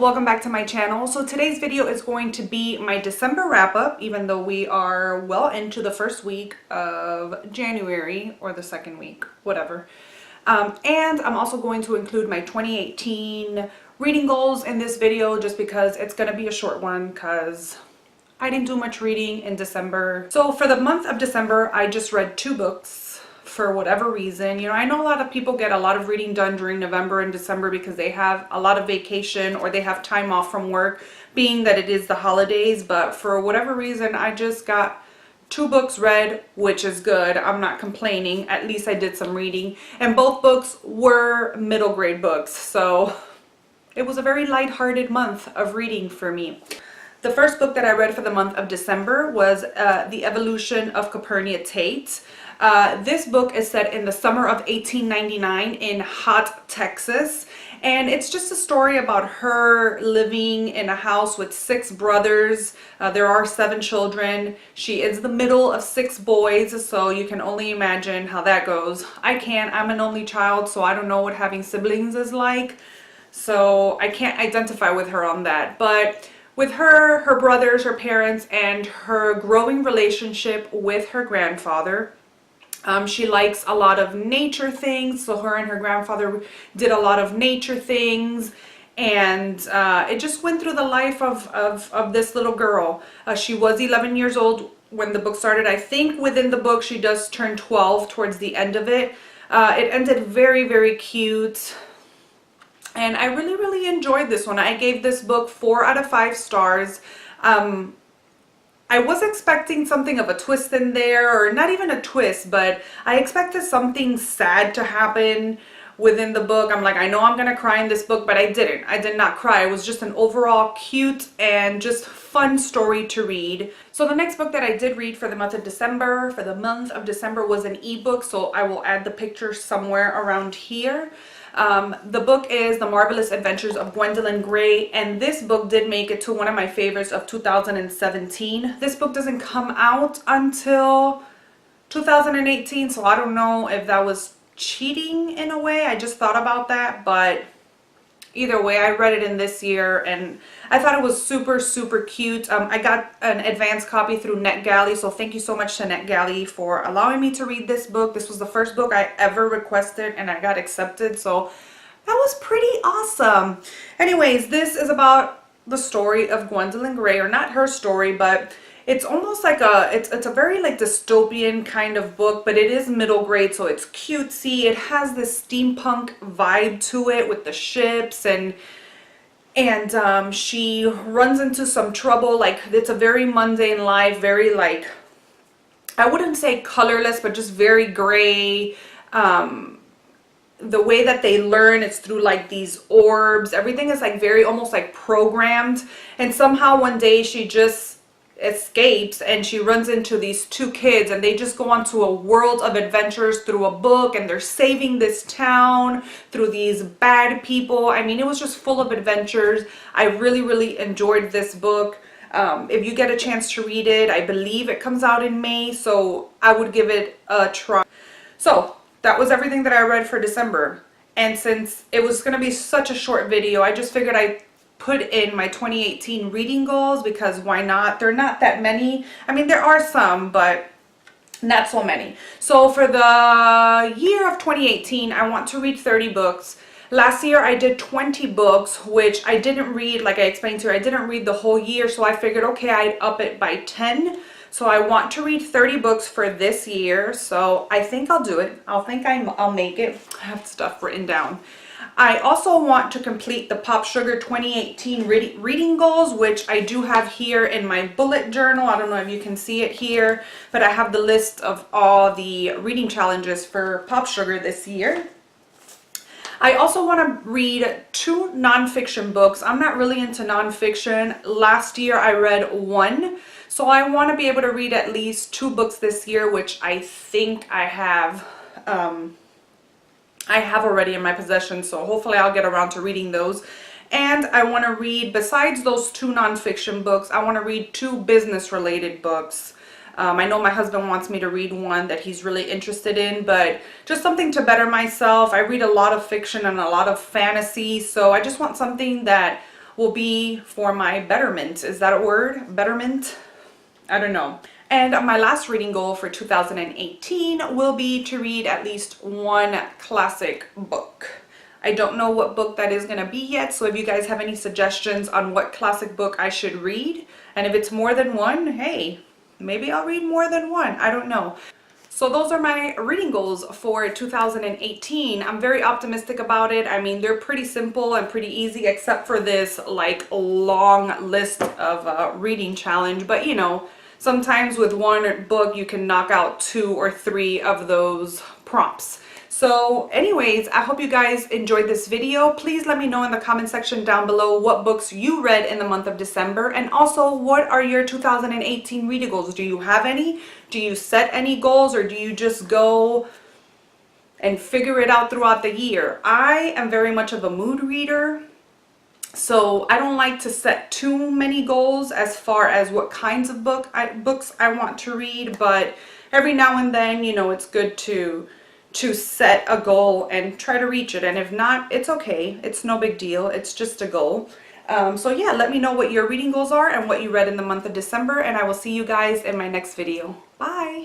welcome back to my channel. So today's video is going to be my December wrap-up, even though we are well into the first week of January, or the second week, whatever. And I'm also going to include my 2018 reading goals in this video, just because it's going to be a short one because I didn't do much reading in December. So for the month of December, I just read 2 books. For whatever reason, you know, I know a lot of people get a lot of reading done during November and December because they have a lot of vacation or they have time off from work, being that it is the holidays. But for whatever reason, I just got 2 books read, which is good. I'm not complaining. At least I did some reading, and both books were middle grade books, so it was a very lighthearted month of reading for me. The first book that I read for the month of December was The Evolution of Tate. This book is set in the summer of 1899 in Hot, Texas, and it's just a story about her living in a house with 6 brothers. There are 7 children. She is the middle of 6 boys, so you can only imagine how that goes. I can't. I'm an only child, so I don't know what having siblings is like, so I can't identify with her on that. But with her, her brothers, her parents, and her growing relationship with her grandfather, she likes a lot of nature things, so her and her grandfather did a lot of nature things, and it just went through the life of this little girl. She was 11 years old when the book started. I think within the book she does turn 12 towards the end of it. It ended very, very cute. And I really enjoyed this one. I gave this book 4 out of 5 stars. I was expecting something of a twist in there, or not even a twist, but I expected something sad to happen within the book. I'm like, I know I'm gonna cry in this book, but I didn't. I did not cry. It was just an overall cute and just fun story to read. So the next book that I did read for the month of December, was an ebook, so I will add the picture somewhere around here. The book is The Marvelous Adventures of Gwendolyn Gray, and this book did make it to one of my favorites of 2017. This book doesn't come out until 2018, so I don't know if that was cheating in a way. I just thought about that, but either way, I read it in this year and I thought it was super cute. I got an advanced copy through NetGalley, so thank you so much to NetGalley for allowing me to read this book. This was the first book I ever requested and I got accepted, so that was pretty awesome. Anyways, this is about the story of Gwendolyn Gray, or not her story, but it's almost like it's a very like dystopian kind of book, but it is middle grade, so it's cutesy. It has this steampunk vibe to it with the ships, and she runs into some trouble. Like, it's a very mundane life, very, like, I wouldn't say colorless, but just very gray. The way that they learn is through like these orbs. Everything is like very almost like programmed, and somehow one day she just escapes and she runs into these 2 kids, and they just go on to a world of adventures through a book, and they're saving this town through these bad people. I mean, it was just full of adventures. I really enjoyed this book. If you get a chance to read it, I believe it comes out in May, so I would give it a try. So that was everything that I read for December, and since it was going to be such a short video, I just figured I'd put in my 2018 reading goals, because why not? They're not that many. I mean, there are some, but not so many. So for the year of 2018, I want to read 30 books. Last year I did 20 books, which I didn't read. Like I explained to you, I didn't read the whole year, so I figured, okay, I'd up it by 10. So I want to read 30 books for this year, so I think I'll do it. I'll make it. I have stuff written down. I also want to complete the Pop Sugar 2018 reading goals, which I do have here in my bullet journal. I don't know if you can see it here, but I have the list of all the reading challenges for Pop Sugar this year. I also want to read 2 nonfiction books. I'm not really into nonfiction. Last year I read 1, so I want to be able to read at least 2 books this year, which I think I have already in my possession, so hopefully I'll get around to reading those. And I want to read, besides those 2 nonfiction books, I want to read 2 business related books. I know my husband wants me to read one that he's really interested in, but just something to better myself. I read a lot of fiction and a lot of fantasy, so I just want something that will be for my betterment. Is that a word? Betterment? I don't know. And my last reading goal for 2018 will be to read at least one classic book. I don't know what book that is going to be yet, so if you guys have any suggestions on what classic book I should read, and if it's more than one, hey, maybe I'll read more than one. I don't know. So those are my reading goals for 2018. I'm very optimistic about it. I mean, they're pretty simple and pretty easy, except for this like long list of reading challenge. But you know, sometimes with one book, you can knock out 2 or 3 of those prompts. So anyways, I hope you guys enjoyed this video. Please let me know in the comment section down below what books you read in the month of December, and also what are your 2018 reading goals? Do you have any? Do you set any goals, or do you just go and figure it out throughout the year? I am very much of a mood reader, so I don't like to set too many goals as far as what kinds of books I want to read, but every now and then, you know, it's good to set a goal and try to reach it, and if not, it's okay. It's no big deal. It's just a goal. So yeah, let me know what your reading goals are and what you read in the month of December, and I will see you guys in my next video. Bye!